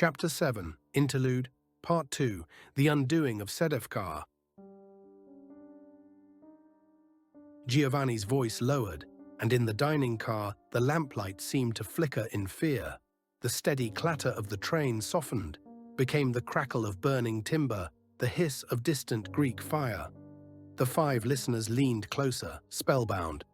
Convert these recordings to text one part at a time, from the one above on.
Chapter 7, Interlude, Part 2, The Undoing of Sedefkar. Giovanni's voice lowered, and in the dining car, the lamplight seemed to flicker in fear. The steady clatter of the train softened, became the crackle of burning timber, the hiss of distant Greek fire. The 5 listeners leaned closer, spellbound.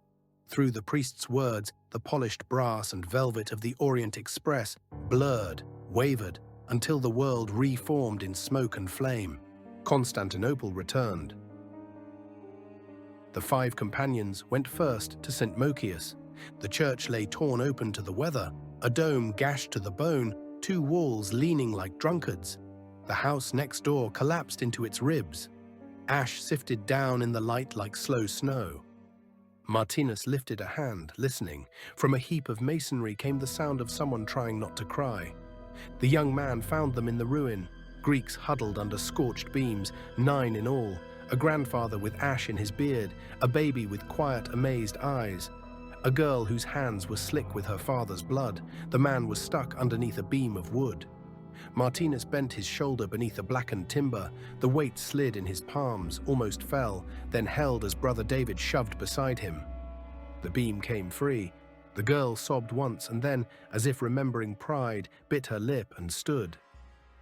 Through the priest's words, the polished brass and velvet of the Orient Express blurred, wavered, until the world reformed in smoke and flame. Constantinople returned. The 5 companions went first to St. Mochius. The church lay torn open to the weather, a dome gashed to the bone, 2 walls leaning like drunkards. The house next door collapsed into its ribs. Ash sifted down in the light like slow snow. Martinus lifted a hand, listening. From a heap of masonry came the sound of someone trying not to cry. The young man found them in the ruin, Greeks huddled under scorched beams, 9 in all, a grandfather with ash in his beard, a baby with quiet, amazed eyes, a girl whose hands were slick with her father's blood. The man was stuck underneath a beam of wood. Martinus bent his shoulder beneath a blackened timber. The weight slid in his palms, almost fell, then held as Brother David shoved beside him. The beam came free. The girl sobbed once and then, as if remembering pride, bit her lip and stood.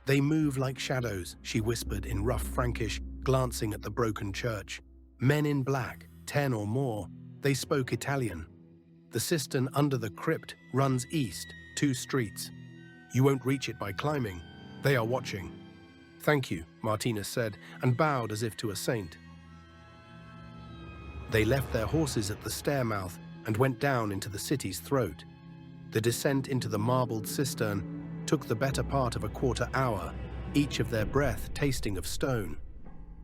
"They move like shadows," she whispered in rough Frankish, glancing at the broken church. "Men in black, 10 or more. They spoke Italian. The cistern under the crypt runs east, 2 streets. You won't reach it by climbing. They are watching." "Thank you," Martinus said, and bowed as if to a saint. They left their horses at the stair mouth and went down into the city's throat. The descent into the marbled cistern took the better part of a quarter hour, each of their breath tasting of stone.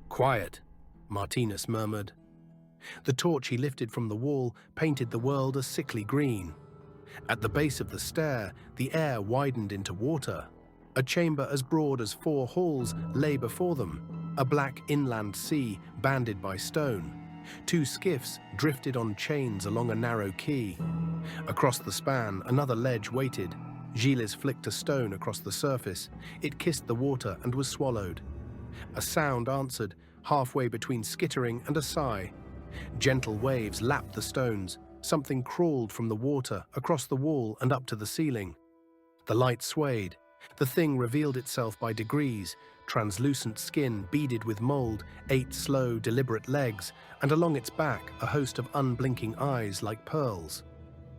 "Quiet," Martinus murmured. The torch he lifted from the wall painted the world a sickly green. At the base of the stair, the air widened into water. A chamber as broad as 4 halls lay before them, a black inland sea banded by stone. 2 skiffs drifted on chains along a narrow quay. Across the span, another ledge waited. Gilles flicked a stone across the surface. It kissed the water and was swallowed. A sound answered, halfway between skittering and a sigh. Gentle waves lapped the stones. Something crawled from the water, across the wall and up to the ceiling. The light swayed. The thing revealed itself by degrees, translucent skin beaded with mold, 8 slow, deliberate legs, and along its back a host of unblinking eyes like pearls.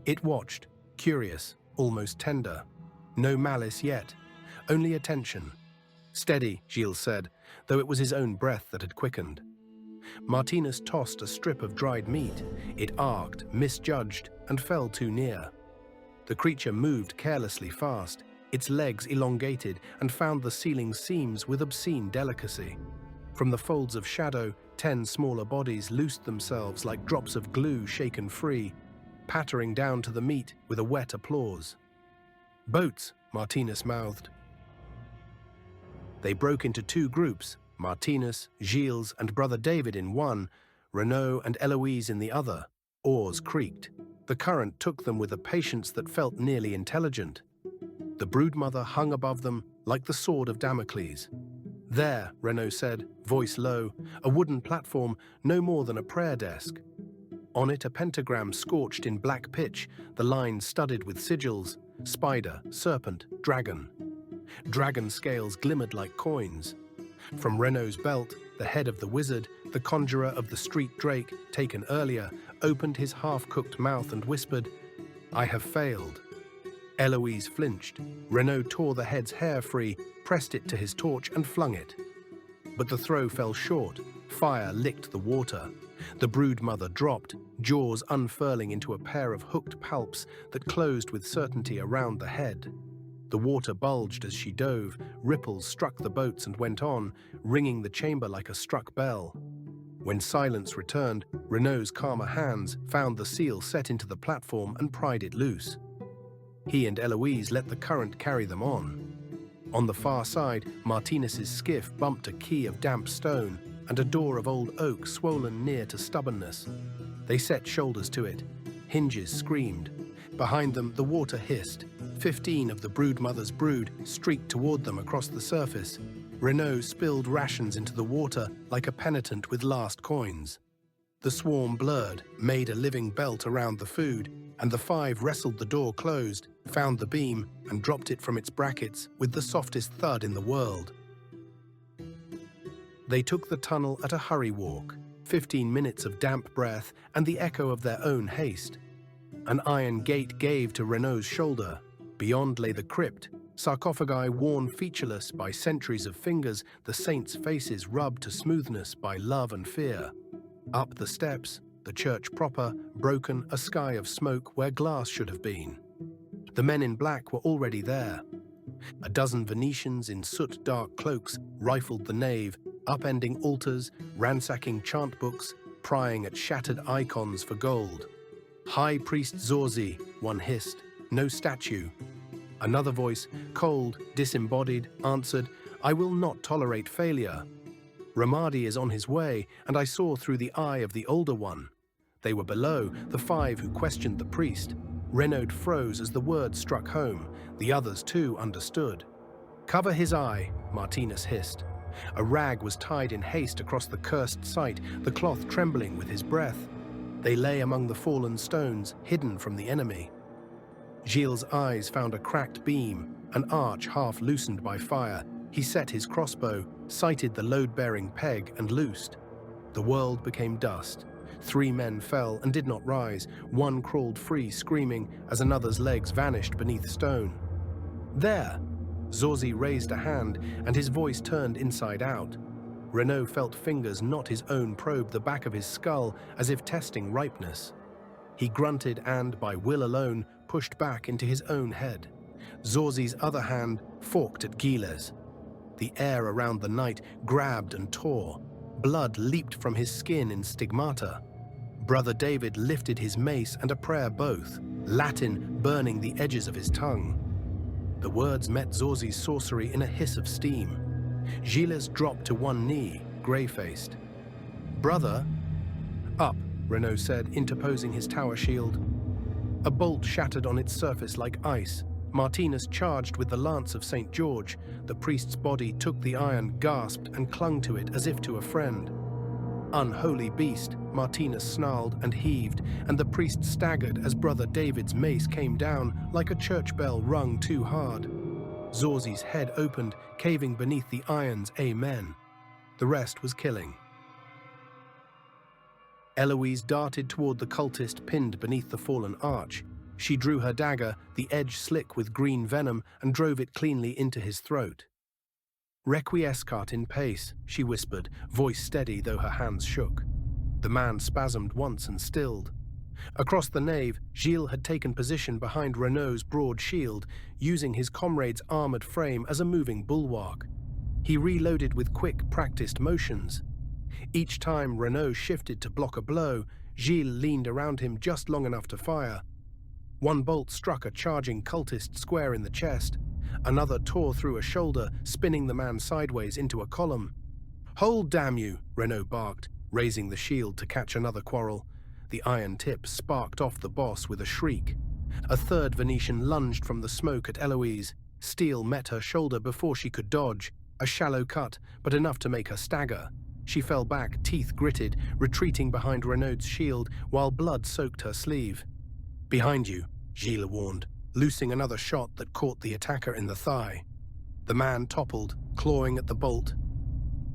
It watched, curious, almost tender. No malice yet, only attention. "Steady," Gilles said, though it was his own breath that had quickened. Martinus tossed a strip of dried meat. It arced, misjudged, and fell too near. The creature moved carelessly fast, its legs elongated, and found the ceiling seams with obscene delicacy. From the folds of shadow, 10 smaller bodies loosed themselves like drops of glue shaken free, pattering down to the meat with a wet applause. "Boats," Martinus mouthed. They broke into 2 groups, Martinus, Gilles, and Brother David in one, Renaud and Eloise in the other. Oars creaked. The current took them with a patience that felt nearly intelligent. The broodmother hung above them like the sword of Damocles. "There," Renaud said, voice low, a wooden platform no more than a prayer desk. On it a pentagram scorched in black pitch, the lines studded with sigils, spider, serpent, dragon. Dragon scales glimmered like coins. From Renaud's belt, the head of the wizard, the conjurer of the street drake, taken earlier, opened his half-cooked mouth and whispered, "I have failed." Eloise flinched. Renaud tore the head's hair free, pressed it to his torch and flung it. But the throw fell short. Fire licked the water. The broodmother dropped, jaws unfurling into a pair of hooked palps that closed with certainty around the head. The water bulged as she dove, ripples struck the boats and went on, ringing the chamber like a struck bell. When silence returned, Renaud's calmer hands found the seal set into the platform and pried it loose. He and Eloise let the current carry them on. On the far side, Martinus's skiff bumped a quay of damp stone and a door of old oak swollen near to stubbornness. They set shoulders to it. Hinges screamed. Behind them, the water hissed. 15 of the broodmother's brood streaked toward them across the surface. Renaud spilled rations into the water like a penitent with last coins. The swarm blurred, made a living belt around the food, and the 5 wrestled the door closed, found the beam, and dropped it from its brackets with the softest thud in the world. They took the tunnel at a hurry walk, 15 minutes of damp breath and the echo of their own haste. An iron gate gave to Renaud's shoulder. Beyond lay the crypt, sarcophagi worn featureless by centuries of fingers, the saints' faces rubbed to smoothness by love and fear. Up the steps, the church proper, broken, a sky of smoke where glass should have been. The men in black were already there. A dozen Venetians in soot-dark cloaks rifled the nave, upending altars, ransacking chant books, prying at shattered icons for gold. "High Priest Zorzi," one hissed, "no statue." Another voice, cold, disembodied, answered, "I will not tolerate failure. Ramadi is on his way, and I saw through the eye of the older one." They were below, the 5 who questioned the priest. Renaud froze as the words struck home. The others, too, understood. "Cover his eye," Martinus hissed. A rag was tied in haste across the cursed site, the cloth trembling with his breath. They lay among the fallen stones, hidden from the enemy. Gilles' eyes found a cracked beam, an arch half loosened by fire. He set his crossbow, sighted the load-bearing peg, and loosed. The world became dust. 3 men fell and did not rise. One crawled free, screaming, as another's legs vanished beneath stone. "There!" Zorzi raised a hand, and his voice turned inside out. Renaud felt fingers knot his own probe the back of his skull, as if testing ripeness. He grunted and, by will alone, pushed back into his own head. Zorzi's other hand forked at Gilles. The air around the night grabbed and tore. Blood leaped from his skin in stigmata. Brother David lifted his mace and a prayer both, Latin burning the edges of his tongue. The words met Zorzi's sorcery in a hiss of steam. Gilles dropped to one knee, grey-faced. "Brother?" "Up," Renaud said, interposing his tower shield. A bolt shattered on its surface like ice. Martinus charged with the lance of St. George. The priest's body took the iron, gasped, and clung to it as if to a friend. "Unholy beast," Martinus snarled and heaved, and the priest staggered as Brother David's mace came down like a church bell rung too hard. Zorzi's head opened, caving beneath the iron's amen. The rest was killing. Eloise darted toward the cultist pinned beneath the fallen arch. She drew her dagger, the edge slick with green venom, and drove it cleanly into his throat. "Requiescat in pace," she whispered, voice steady though her hands shook. The man spasmed once and stilled. Across the nave, Gilles had taken position behind Renaud's broad shield, using his comrade's armored frame as a moving bulwark. He reloaded with quick, practiced motions. Each time Renaud shifted to block a blow, Gilles leaned around him just long enough to fire. One bolt struck a charging cultist square in the chest. Another tore through a shoulder, spinning the man sideways into a column. "Hold, damn you!" Renaud barked, raising the shield to catch another quarrel. The iron tip sparked off the boss with a shriek. A third Venetian lunged from the smoke at Eloise. Steel met her shoulder before she could dodge. A shallow cut, but enough to make her stagger. She fell back, teeth gritted, retreating behind Renaud's shield while blood soaked her sleeve. "Behind you," Gilles warned, loosing another shot that caught the attacker in the thigh. The man toppled, clawing at the bolt.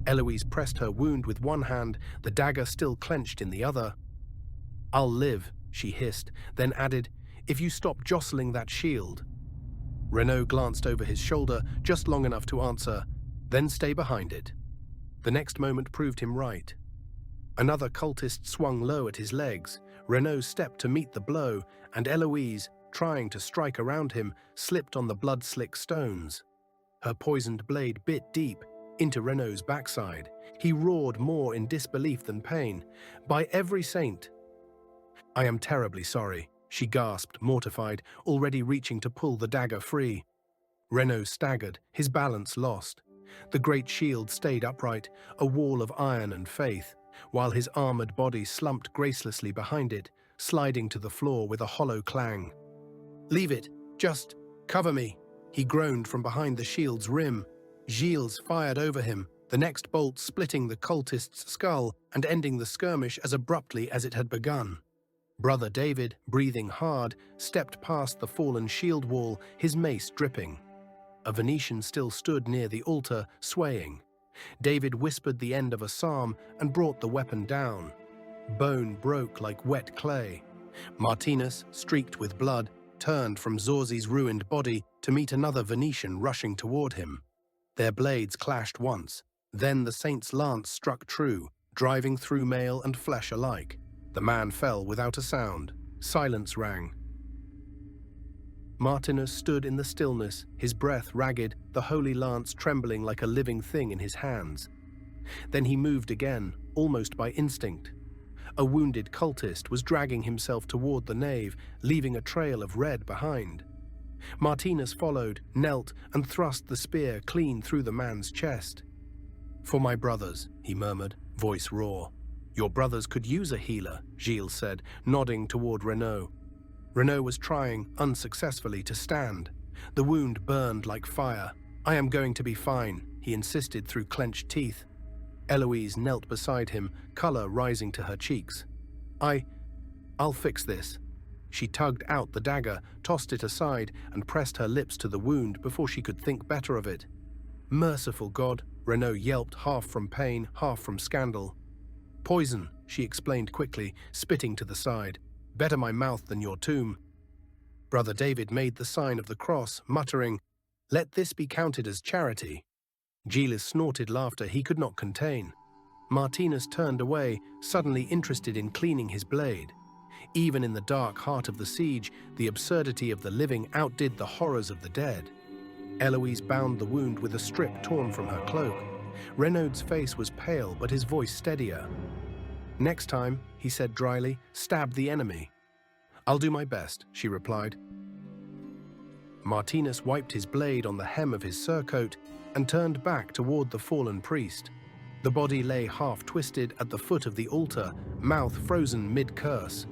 Eloise pressed her wound with one hand, the dagger still clenched in the other. "I'll live," she hissed, then added, "if you stop jostling that shield." Renaud glanced over his shoulder just long enough to answer, "Then stay behind it." The next moment proved him right. Another cultist swung low at his legs. Renaud stepped to meet the blow, and Eloise, trying to strike around him, slipped on the blood-slick stones. Her poisoned blade bit deep, into Renaud's backside. He roared more in disbelief than pain. "By every saint!" "I am terribly sorry," she gasped, mortified, already reaching to pull the dagger free. Renaud staggered, his balance lost. The great shield stayed upright, a wall of iron and faith, while his armored body slumped gracelessly behind it, sliding to the floor with a hollow clang. "Leave it. Just cover me," he groaned from behind the shield's rim. Gilles fired over him, the next bolt splitting the cultist's skull and ending the skirmish as abruptly as it had begun. Brother David, breathing hard, stepped past the fallen shield wall, his mace dripping. A Venetian still stood near the altar, swaying. David whispered the end of a psalm and brought the weapon down. Bone broke like wet clay. Martinus, streaked with blood, turned from Zorzi's ruined body to meet another Venetian rushing toward him. Their blades clashed once. Then the saint's lance struck true, driving through mail and flesh alike. The man fell without a sound. Silence rang. Martinus stood in the stillness, his breath ragged, the holy lance trembling like a living thing in his hands. Then he moved again, almost by instinct. A wounded cultist was dragging himself toward the nave, leaving a trail of red behind. Martinus followed, knelt, and thrust the spear clean through the man's chest. "For my brothers," he murmured, voice raw. "Your brothers could use a healer," Gilles said, nodding toward Renaud. Renaud was trying, unsuccessfully, to stand. The wound burned like fire. "I am going to be fine," he insisted through clenched teeth. Eloise knelt beside him, color rising to her cheeks. I'll fix this." She tugged out the dagger, tossed it aside, and pressed her lips to the wound before she could think better of it. "Merciful God," Renaud yelped, half from pain, half from scandal. "Poison," she explained quickly, spitting to the side. "Better my mouth than your tomb." Brother David made the sign of the cross, muttering, "Let this be counted as charity." Gilles snorted laughter he could not contain. Martinus turned away, suddenly interested in cleaning his blade. Even in the dark heart of the siege, the absurdity of the living outdid the horrors of the dead. Eloise bound the wound with a strip torn from her cloak. Renaud's face was pale, but his voice steadier. "Next time," he said dryly, "stab the enemy." "I'll do my best," she replied. Martinus wiped his blade on the hem of his surcoat and turned back toward the fallen priest. The body lay half-twisted at the foot of the altar, mouth frozen mid-curse.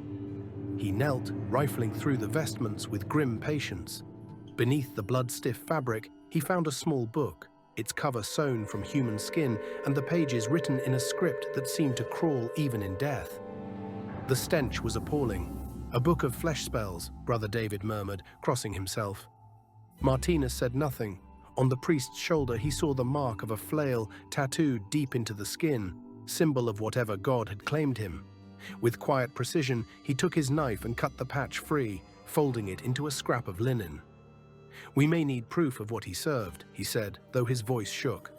He knelt, rifling through the vestments with grim patience. Beneath the blood-stiff fabric, he found a small book, its cover sewn from human skin and the pages written in a script that seemed to crawl even in death. The stench was appalling. "A book of flesh spells," Brother David murmured, crossing himself. Martinus said nothing. On the priest's shoulder he saw the mark of a flail tattooed deep into the skin, symbol of whatever god had claimed him. With quiet precision, he took his knife and cut the patch free, folding it into a scrap of linen. "We may need proof of what he served," he said, though his voice shook.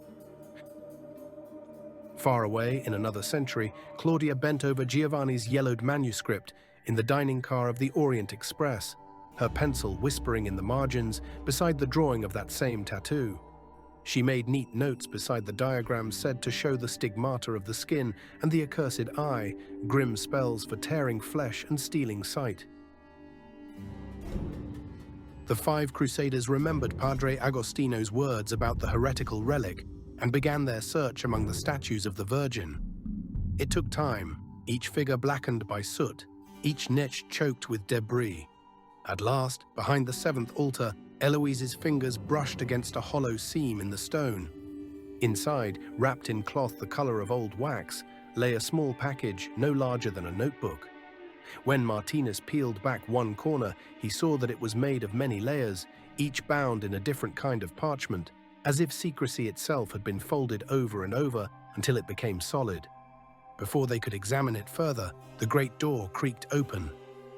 Far away, in another century, Claudia bent over Giovanni's yellowed manuscript in the dining car of the Orient Express, her pencil whispering in the margins beside the drawing of that same tattoo. She made neat notes beside the diagrams said to show the stigmata of the skin and the accursed eye, grim spells for tearing flesh and stealing sight. The 5 crusaders remembered Padre Agostino's words about the heretical relic and began their search among the statues of the Virgin. It took time, each figure blackened by soot, each niche choked with debris. At last, behind the 7th altar, Eloise's fingers brushed against a hollow seam in the stone. Inside, wrapped in cloth the color of old wax, lay a small package no larger than a notebook. When Martinus peeled back one corner, he saw that it was made of many layers, each bound in a different kind of parchment, as if secrecy itself had been folded over and over until it became solid. Before they could examine it further, the great door creaked open.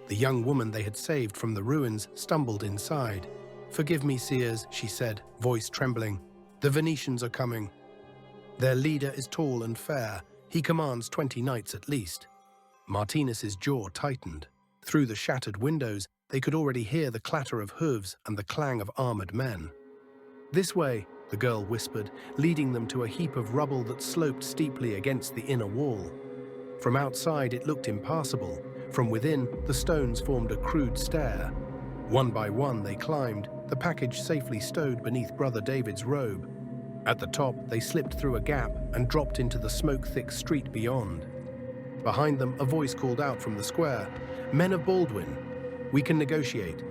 The young woman they had saved from the ruins stumbled inside. "Forgive me, seers," she said, voice trembling. "The Venetians are coming. Their leader is tall and fair. He commands 20 knights at least." Martinus's jaw tightened. Through the shattered windows, they could already hear the clatter of hooves and the clang of armored men. "This way," the girl whispered, leading them to a heap of rubble that sloped steeply against the inner wall. From outside, it looked impassable. From within, the stones formed a crude stair. One by one, they climbed, the package safely stowed beneath Brother David's robe. At the top, they slipped through a gap and dropped into the smoke-thick street beyond. Behind them, a voice called out from the square, "Men of Baldwin, we can negotiate."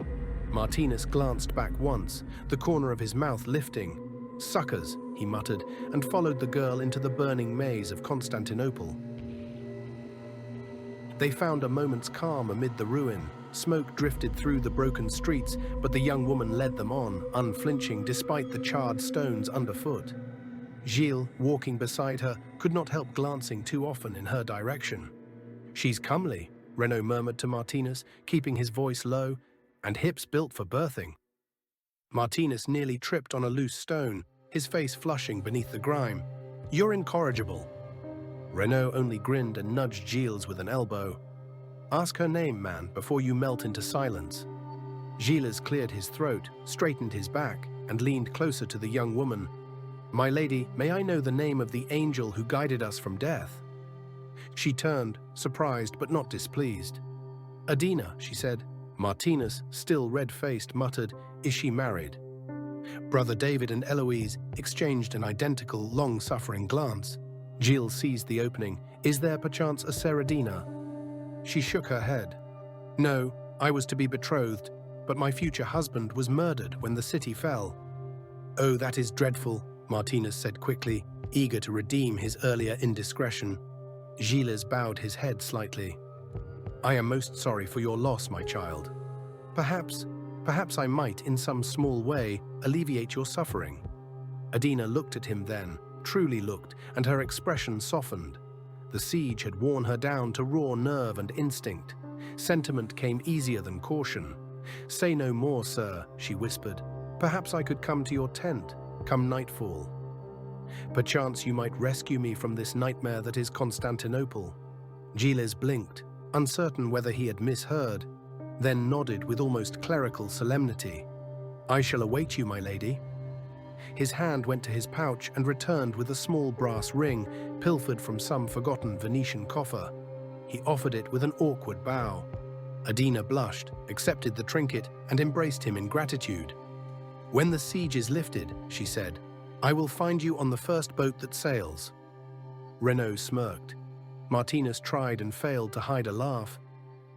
Martinus glanced back once, the corner of his mouth lifting. "Suckers," he muttered, and followed the girl into the burning maze of Constantinople. They found a moment's calm amid the ruin. Smoke drifted through the broken streets, but the young woman led them on, unflinching despite the charred stones underfoot. Gilles, walking beside her, could not help glancing too often in her direction. "She's comely," Renaud murmured to Martinus, keeping his voice low, "and hips built for birthing." Martinus nearly tripped on a loose stone, his face flushing beneath the grime. "You're incorrigible." Renaud only grinned and nudged Gilles with an elbow. "Ask her name, man, before you melt into silence." Gilles cleared his throat, straightened his back, and leaned closer to the young woman. "My lady, may I know the name of the angel who guided us from death?" She turned, surprised but not displeased. "Adina," she said. Martinus, still red-faced, muttered, "Is she married?" Brother David and Eloise exchanged an identical, long-suffering glance. Gilles seized the opening. "Is there perchance a Seradina?" She shook her head. "No, I was to be betrothed, but my future husband was murdered when the city fell." "Oh, that is dreadful," Martinus said quickly, eager to redeem his earlier indiscretion. Gilles bowed his head slightly. "I am most sorry for your loss, my child. Perhaps I might, in some small way, alleviate your suffering." Adina looked at him then, truly looked, and her expression softened. The siege had worn her down to raw nerve and instinct. Sentiment came easier than caution. "Say no more, sir," she whispered. "Perhaps I could come to your tent, come nightfall. Perchance you might rescue me from this nightmare that is Constantinople." Gilles blinked, uncertain whether he had misheard, then nodded with almost clerical solemnity. "I shall await you, my lady." His hand went to his pouch and returned with a small brass ring, pilfered from some forgotten Venetian coffer. He offered it with an awkward bow. Adina blushed, accepted the trinket, and embraced him in gratitude. "When the siege is lifted," she said, "I will find you on the first boat that sails." Renaud smirked. Martinus tried and failed to hide a laugh.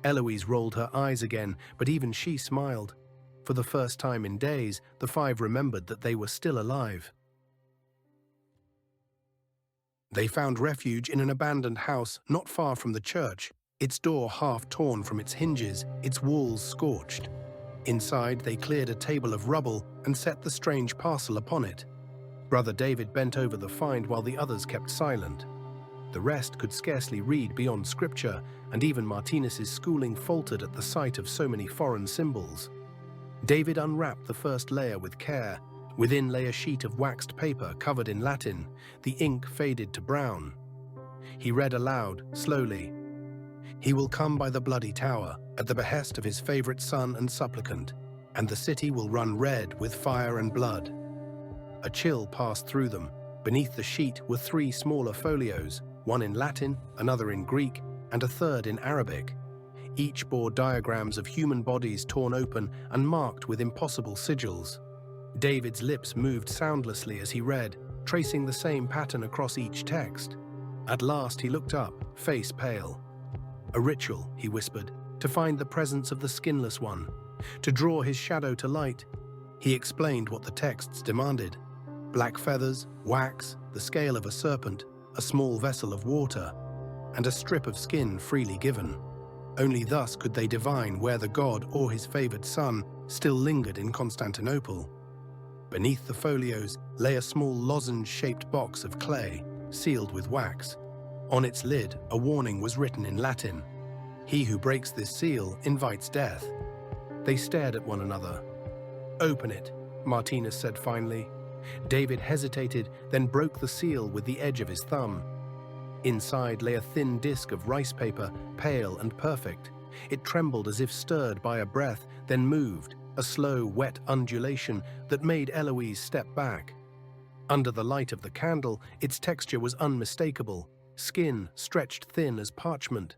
Eloise rolled her eyes again, but even she smiled. For the first time in days, the five remembered that they were still alive. They found refuge in an abandoned house not far from the church, its door half torn from its hinges, its walls scorched. Inside, they cleared a table of rubble and set the strange parcel upon it. Brother David bent over the find while the others kept silent. The rest could scarcely read beyond scripture, and even Martinus's schooling faltered at the sight of so many foreign symbols. David unwrapped the first layer with care. Within lay a sheet of waxed paper covered in Latin. The ink faded to brown. He read aloud, slowly. "He will come by the bloody tower, at the behest of his favorite son and supplicant, and the city will run red with fire and blood." A chill passed through them. Beneath the sheet were three smaller folios, one in Latin, another in Greek, and a third in Arabic. Each bore diagrams of human bodies torn open and marked with impossible sigils. David's lips moved soundlessly as he read, tracing the same pattern across each text. At last he looked up, face pale. "A ritual," he whispered, "to find the presence of the skinless one, to draw his shadow to light." He explained what the texts demanded. Black feathers, wax, the scale of a serpent, a small vessel of water, and a strip of skin freely given. Only thus could they divine where the god or his favored son still lingered in Constantinople. Beneath the folios lay a small lozenge-shaped box of clay, sealed with wax. On its lid, a warning was written in Latin. "He who breaks this seal invites death." They stared at one another. "Open it," Martinus said finally. David hesitated, then broke the seal with the edge of his thumb. Inside lay a thin disk of rice paper, pale and perfect. It trembled as if stirred by a breath, then moved, a slow, wet undulation that made Eloise step back. Under the light of the candle, its texture was unmistakable, skin stretched thin as parchment.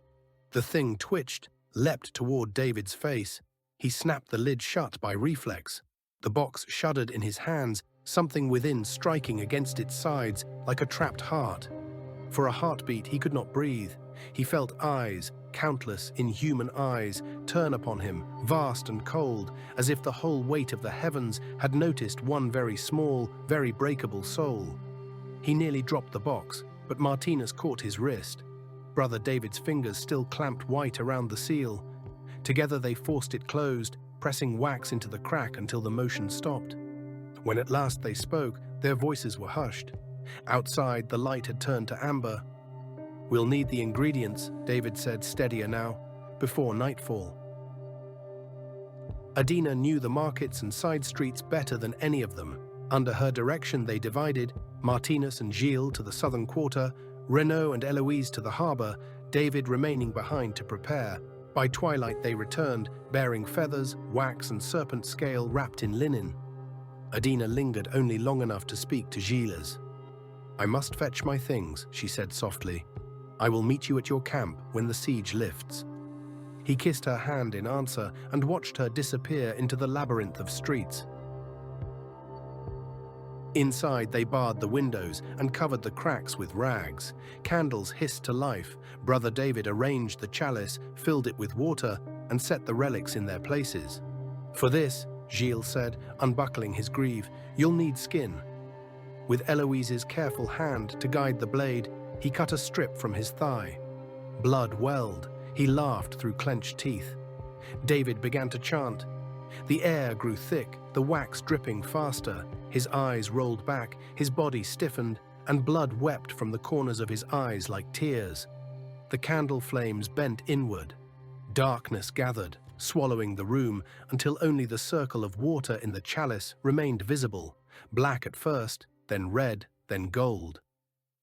The thing twitched, leapt toward David's face. He snapped the lid shut by reflex. The box shuddered in his hands, something within striking against its sides like a trapped heart. For a heartbeat, he could not breathe. He felt eyes, countless inhuman eyes turn upon him, vast and cold, as if the whole weight of the heavens had noticed one very small, very breakable soul. He nearly dropped the box, but Martinus caught his wrist. Brother David's fingers still clamped white around the seal. Together they forced it closed, pressing wax into the crack until the motion stopped. When at last they spoke, their voices were hushed. Outside, the light had turned to amber. "We'll need the ingredients," David said, steadier now, "before nightfall." Adina knew the markets and side streets better than any of them. Under her direction they divided, Martinus and Gilles to the southern quarter, Renaud and Eloise to the harbour, David remaining behind to prepare. By twilight they returned, bearing feathers, wax and serpent scale wrapped in linen. Adina lingered only long enough to speak to Gilles. "I must fetch my things," she said softly. "I will meet you at your camp when the siege lifts." He kissed her hand in answer and watched her disappear into the labyrinth of streets. Inside, they barred the windows and covered the cracks with rags. Candles hissed to life. Brother David arranged the chalice, filled it with water, and set the relics in their places. "For this," Gilles said, unbuckling his greave, "you'll need skin." With Eloise's careful hand to guide the blade, he cut a strip from his thigh. Blood welled. He laughed through clenched teeth. David began to chant. The air grew thick, the wax dripping faster. His eyes rolled back, his body stiffened, and blood wept from the corners of his eyes like tears. The candle flames bent inward. Darkness gathered, swallowing the room until only the circle of water in the chalice remained visible, black at first, then red, then gold.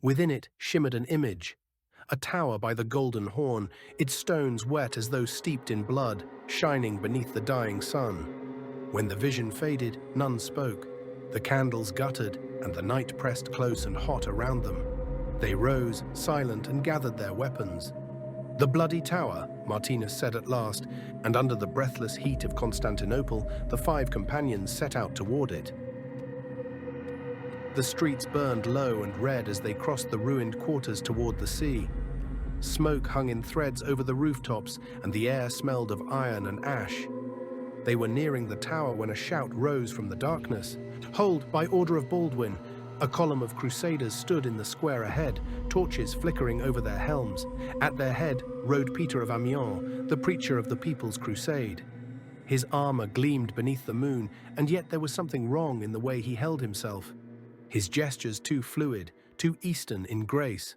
Within it shimmered an image, a tower by the Golden Horn, its stones wet as though steeped in blood, shining beneath the dying sun. When the vision faded, none spoke. The candles guttered, and the night pressed close and hot around them. They rose, silent, and gathered their weapons. "The bloody tower," Martinus said at last, and under the breathless heat of Constantinople, the 5 companions set out toward it. The streets burned low and red as they crossed the ruined quarters toward the sea. Smoke hung in threads over the rooftops, and the air smelled of iron and ash. They were nearing the tower when a shout rose from the darkness. "Hold, by order of Baldwin!" A column of crusaders stood in the square ahead, torches flickering over their helms. At their head rode Peter of Amiens, the preacher of the People's Crusade. His armor gleamed beneath the moon, and yet there was something wrong in the way he held himself. His gestures too fluid, too Eastern in grace.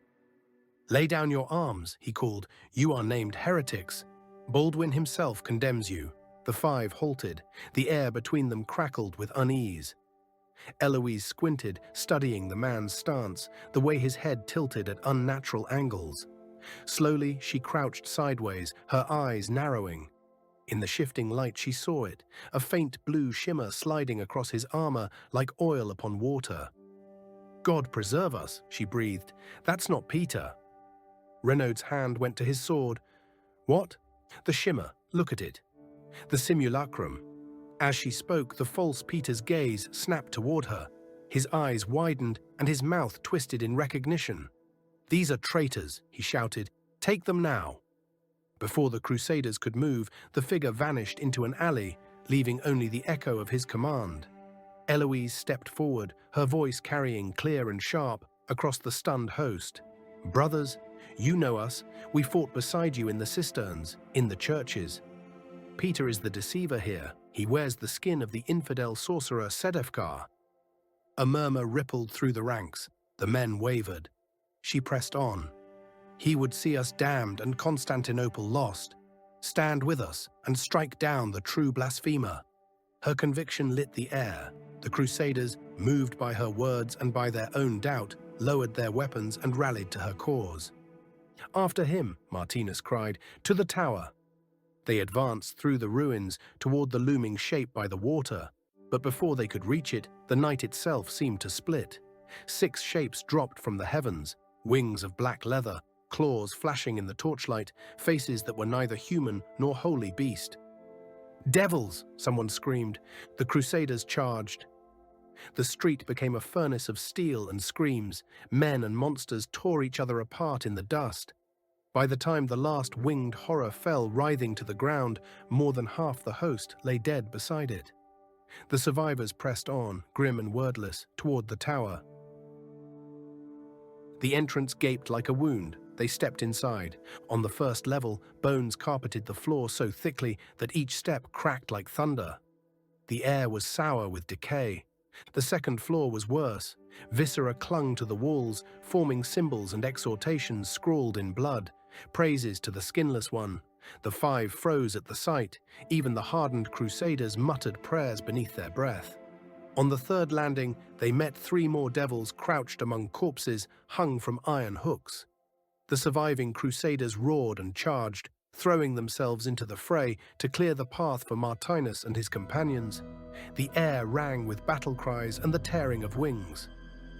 "Lay down your arms," he called. "You are named heretics. Baldwin himself condemns you." The 5 halted. The air between them crackled with unease. Eloise squinted, studying the man's stance, the way his head tilted at unnatural angles. Slowly, she crouched sideways, her eyes narrowing. In the shifting light she saw it, a faint blue shimmer sliding across his armor like oil upon water. "God preserve us," she breathed. "That's not Peter." Renaud's hand went to his sword. "What?" "The shimmer. Look at it." "The simulacrum." As she spoke, the false Peter's gaze snapped toward her. His eyes widened and his mouth twisted in recognition. "These are traitors," he shouted. "Take them now." Before the crusaders could move, the figure vanished into an alley, leaving only the echo of his command. Eloise stepped forward, her voice carrying clear and sharp across the stunned host. "Brothers, you know us. We fought beside you in the cisterns, in the churches. Peter is the deceiver here. He wears the skin of the infidel sorcerer Sedefkar." A murmur rippled through the ranks. The men wavered. She pressed on. "He would see us damned and Constantinople lost. Stand with us and strike down the true blasphemer." Her conviction lit the air. The crusaders, moved by her words and by their own doubt, lowered their weapons and rallied to her cause. "After him," Martinus cried, "to the tower." They advanced through the ruins toward the looming shape by the water, but before they could reach it, the night itself seemed to split. 6 shapes dropped from the heavens, wings of black leather, claws flashing in the torchlight, faces that were neither human nor holy beast. "Devils!" someone screamed. The crusaders charged. The street became a furnace of steel and screams. Men and monsters tore each other apart in the dust. By the time the last winged horror fell writhing to the ground, more than half the host lay dead beside it. The survivors pressed on, grim and wordless, toward the tower. The entrance gaped like a wound. They stepped inside. On the first level, bones carpeted the floor so thickly that each step cracked like thunder. The air was sour with decay. The second floor was worse. Viscera clung to the walls, forming symbols and exhortations scrawled in blood, praises to the skinless one. The five froze at the sight. Even the hardened crusaders muttered prayers beneath their breath. On the third landing, they met three more devils crouched among corpses hung from iron hooks. The surviving crusaders roared and charged, throwing themselves into the fray to clear the path for Martinus and his companions. The air rang with battle cries and the tearing of wings.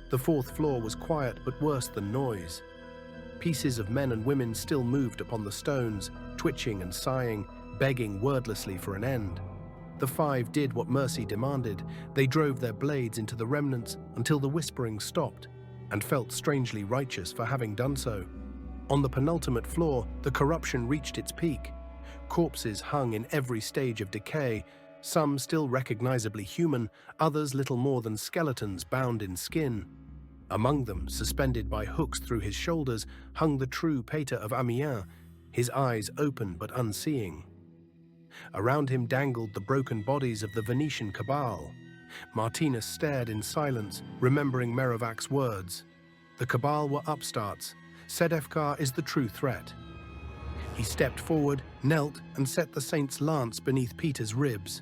The fourth floor was quiet but worse than noise. Pieces of men and women still moved upon the stones, twitching and sighing, begging wordlessly for an end. The five did what mercy demanded. They drove their blades into the remnants until the whispering stopped, and felt strangely righteous for having done so. On the penultimate floor, the corruption reached its peak. Corpses hung in every stage of decay, some still recognizably human, others little more than skeletons bound in skin. Among them, suspended by hooks through his shoulders, hung the true Pater of Amiens, his eyes open but unseeing. Around him dangled the broken bodies of the Venetian cabal. Martinus stared in silence, remembering Merovac's words. The cabal were upstarts. Sedefkar is the true threat. He stepped forward, knelt, and set the saint's lance beneath Peter's ribs.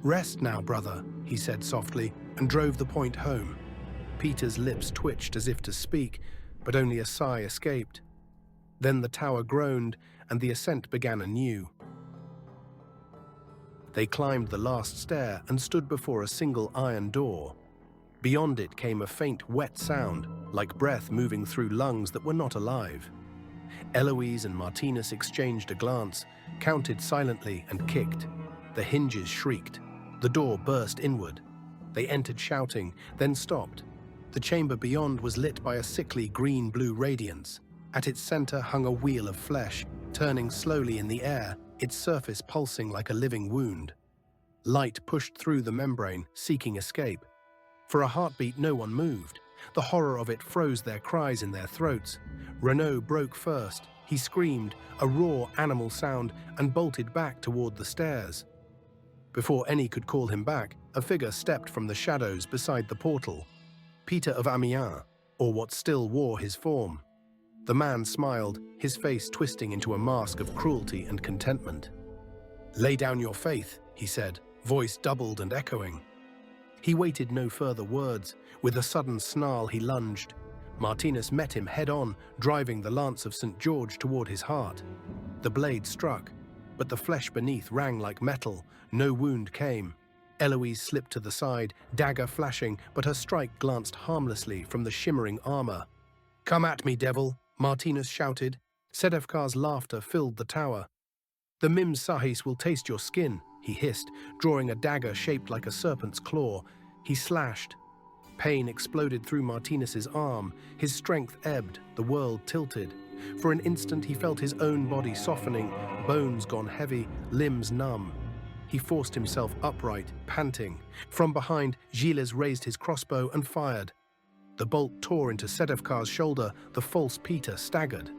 "Rest now, brother," he said softly, and drove the point home. Peter's lips twitched as if to speak, but only a sigh escaped. Then the tower groaned, and the ascent began anew. They climbed the last stair and stood before a single iron door. Beyond it came a faint, wet sound, like breath moving through lungs that were not alive. Eloise and Martinus exchanged a glance, counted silently, and kicked. The hinges shrieked. The door burst inward. They entered shouting, then stopped. The chamber beyond was lit by a sickly green-blue radiance. At its center hung a wheel of flesh, turning slowly in the air, its surface pulsing like a living wound. Light pushed through the membrane, seeking escape. For a heartbeat, no one moved. The horror of it froze their cries in their throats. Renaud broke first. He screamed, a raw animal sound, and bolted back toward the stairs. Before any could call him back, a figure stepped from the shadows beside the portal. Peter of Amiens, or what still wore his form. The man smiled, his face twisting into a mask of cruelty and contentment. "Lay down your faith," he said, voice doubled and echoing. He waited no further words. With a sudden snarl, he lunged. Martinus met him head-on, driving the lance of St. George toward his heart. The blade struck, but the flesh beneath rang like metal. No wound came. Eloise slipped to the side, dagger flashing, but her strike glanced harmlessly from the shimmering armor. "Come at me, devil," Martinus shouted. Sedefkar's laughter filled the tower. "The Mim Sahis will taste your skin," he hissed, drawing a dagger shaped like a serpent's claw. He slashed. Pain exploded through Martinus's arm. His strength ebbed, the world tilted. For an instant he felt his own body softening, bones gone heavy, limbs numb. He forced himself upright, panting. From behind, Gilles raised his crossbow and fired. The bolt tore into Sedefkar's shoulder. The false Peter staggered.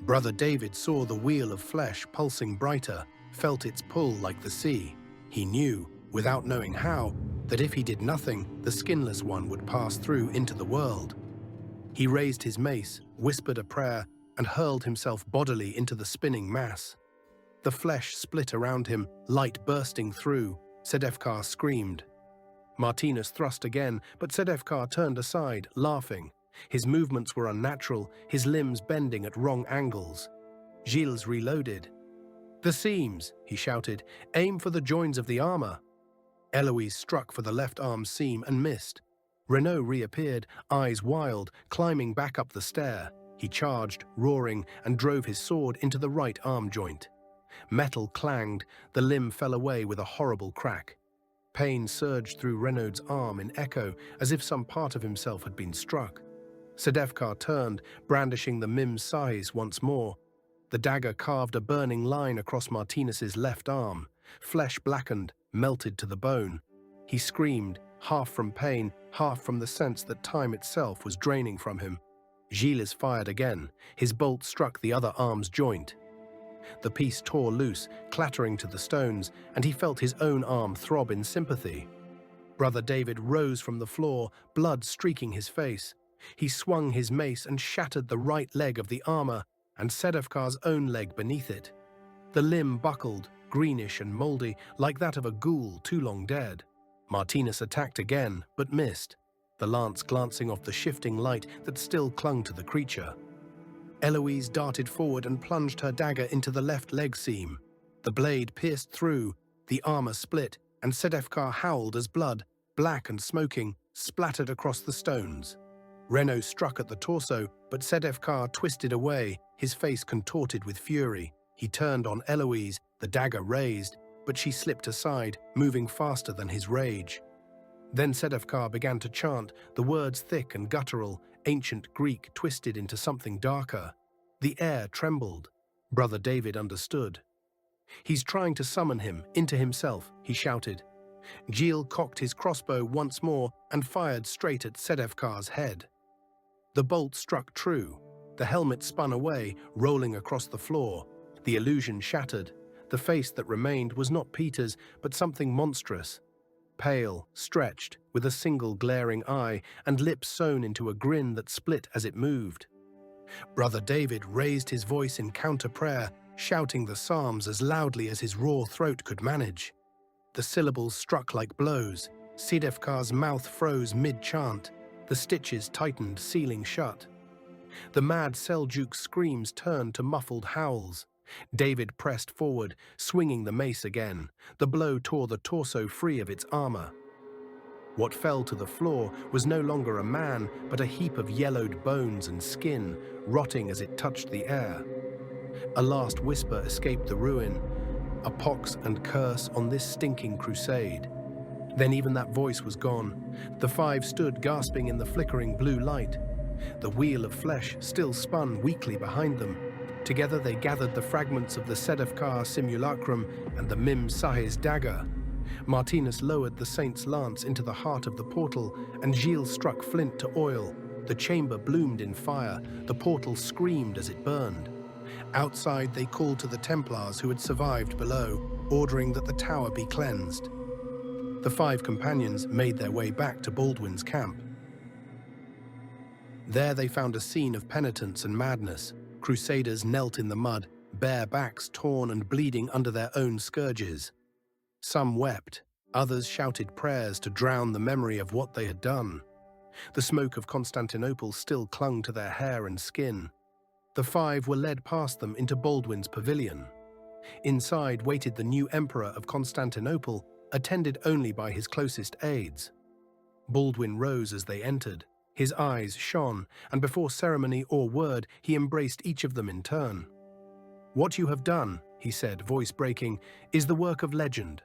Brother David saw the wheel of flesh pulsing brighter, felt its pull like the sea. He knew, without knowing how, that if he did nothing, the skinless one would pass through into the world. He raised his mace, whispered a prayer, and hurled himself bodily into the spinning mass. The flesh split around him, light bursting through. Sedefkar screamed. Martinus thrust again, but Sedefkar turned aside, laughing. His movements were unnatural, his limbs bending at wrong angles. Gilles reloaded. "The seams," he shouted. "Aim for the joins of the armor." Eloise struck for the left arm seam and missed. Renaud reappeared, eyes wild, climbing back up the stair. He charged, roaring, and drove his sword into the right arm joint. Metal clanged, the limb fell away with a horrible crack. Pain surged through Renaud's arm in echo, as if some part of himself had been struck. Sedefkar turned, brandishing the Mim Sais once more. The dagger carved a burning line across Martinus's left arm. Flesh blackened, melted to the bone. He screamed, half from pain, half from the sense that time itself was draining from him. Gilles fired again. His bolt struck the other arm's joint. The piece tore loose, clattering to the stones, and he felt his own arm throb in sympathy. Brother David rose from the floor, blood streaking his face. He swung his mace and shattered the right leg of the armor, and Sedefkar's own leg beneath it. The limb buckled, greenish and mouldy, like that of a ghoul too long dead. Martinus attacked again, but missed, the lance glancing off the shifting light that still clung to the creature. Eloise darted forward and plunged her dagger into the left leg seam. The blade pierced through, the armor split, and Sedefkar howled as blood, black and smoking, splattered across the stones. Renaud struck at the torso, but Sedefkar twisted away, his face contorted with fury. He turned on Eloise, the dagger raised, but she slipped aside, moving faster than his rage. Then Sedefkar began to chant, the words thick and guttural, ancient Greek twisted into something darker. The air trembled. Brother David understood. "He's trying to summon him, into himself," he shouted. Gilles cocked his crossbow once more and fired straight at Sedefkar's head. The bolt struck true. The helmet spun away, rolling across the floor. The illusion shattered. The face that remained was not Peter's, but something monstrous. Pale, stretched, with a single glaring eye, and lips sewn into a grin that split as it moved. Brother David raised his voice in counter-prayer, shouting the psalms as loudly as his raw throat could manage. The syllables struck like blows. Sedefkar's mouth froze mid-chant. The stitches tightened, sealing shut. The mad Seljuk's screams turned to muffled howls. David pressed forward, swinging the mace again. The blow tore the torso free of its armor. What fell to the floor was no longer a man, but a heap of yellowed bones and skin, rotting as it touched the air. A last whisper escaped the ruin, a pox and curse on this stinking crusade. Then even that voice was gone. The five stood gasping in the flickering blue light. The wheel of flesh still spun weakly behind them. Together they gathered the fragments of the Sedefkar Simulacrum and the Mim Sah's dagger. Martinus lowered the saint's lance into the heart of the portal, and Gilles struck flint to oil. The chamber bloomed in fire. The portal screamed as it burned. Outside they called to the Templars who had survived below, ordering that the tower be cleansed. The five companions made their way back to Baldwin's camp. There they found a scene of penitence and madness. Crusaders knelt in the mud, bare backs torn and bleeding under their own scourges. Some wept, others shouted prayers to drown the memory of what they had done. The smoke of Constantinople still clung to their hair and skin. The five were led past them into Baldwin's pavilion. Inside waited the new emperor of Constantinople, attended only by his closest aides. Baldwin rose as they entered. His eyes shone, and before ceremony or word, he embraced each of them in turn. "What you have done," he said, voice breaking, "is the work of legend."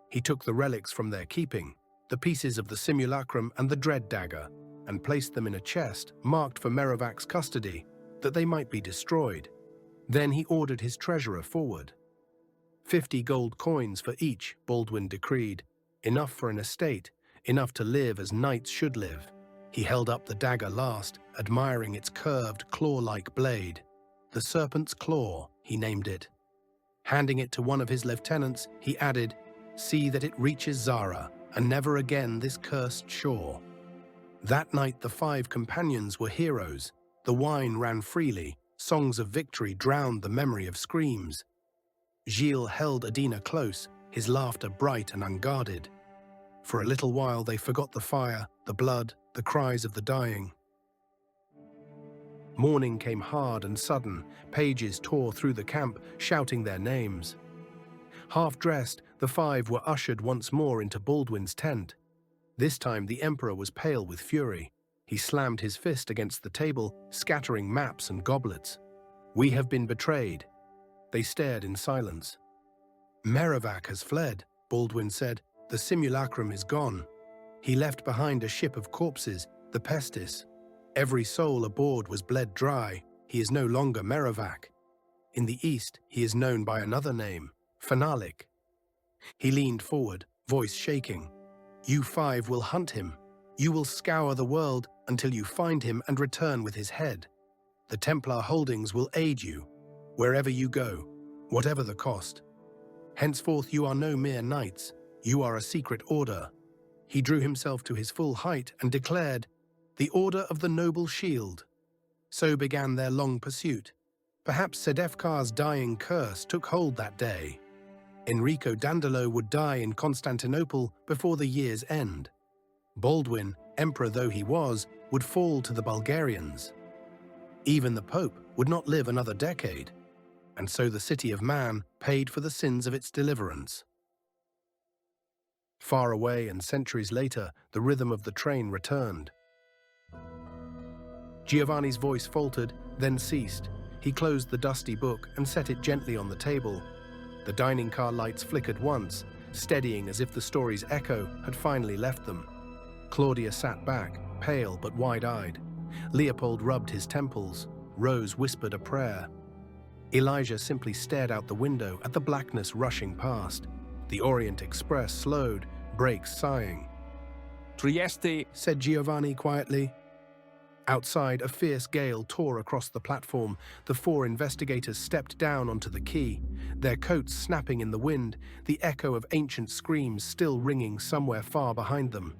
He took the relics from their keeping, the pieces of the simulacrum and the dread dagger, and placed them in a chest marked for Merovac's custody, that they might be destroyed. Then he ordered his treasurer forward. 50 gold coins for each, Baldwin decreed. Enough for an estate, enough to live as knights should live. He held up the dagger last, admiring its curved, claw-like blade. The Serpent's Claw, he named it. Handing it to one of his lieutenants, he added, "See that it reaches Zara, and never again this cursed shore." That night the five companions were heroes. The wine ran freely. Songs of victory drowned the memory of screams. Gilles held Adina close, his laughter bright and unguarded. For a little while they forgot the fire, the blood, the cries of the dying. Morning came hard and sudden. Pages tore through the camp, shouting their names. Half-dressed, the five were ushered once more into Baldwin's tent. This time the emperor was pale with fury. He slammed his fist against the table, scattering maps and goblets. "We have been betrayed." They stared in silence. "Merovac has fled," Baldwin said. "The simulacrum is gone. He left behind a ship of corpses, the Pestis. Every soul aboard was bled dry. He is no longer Merovac." In the East, he is known by another name, Fanalik. He leaned forward, voice shaking. You five will hunt him. You will scour the world until you find him and return with his head. The Templar holdings will aid you, wherever you go, whatever the cost. Henceforth you are no mere knights, you are a secret order. He drew himself to his full height and declared, the Order of the Noble Shield. So began their long pursuit. Perhaps Sedefkar's dying curse took hold that day. Enrico Dandolo would die in Constantinople before the year's end. Baldwin, emperor though he was, would fall to the Bulgarians. Even the Pope would not live another decade, and so the city of man paid for the sins of its deliverance. Far away and centuries later, the rhythm of the train returned. Giovanni's voice faltered, then ceased. He closed the dusty book and set it gently on the table. The dining car lights flickered once, steadying as if the story's echo had finally left them. Claudia sat back, pale but wide-eyed. Leopold rubbed his temples. Rose whispered a prayer. Elijah simply stared out the window at the blackness rushing past. The Orient Express slowed, brakes sighing. Trieste, said Giovanni quietly. Outside, a fierce gale tore across the platform. The four investigators stepped down onto the quay, their coats snapping in the wind, the echo of ancient screams still ringing somewhere far behind them.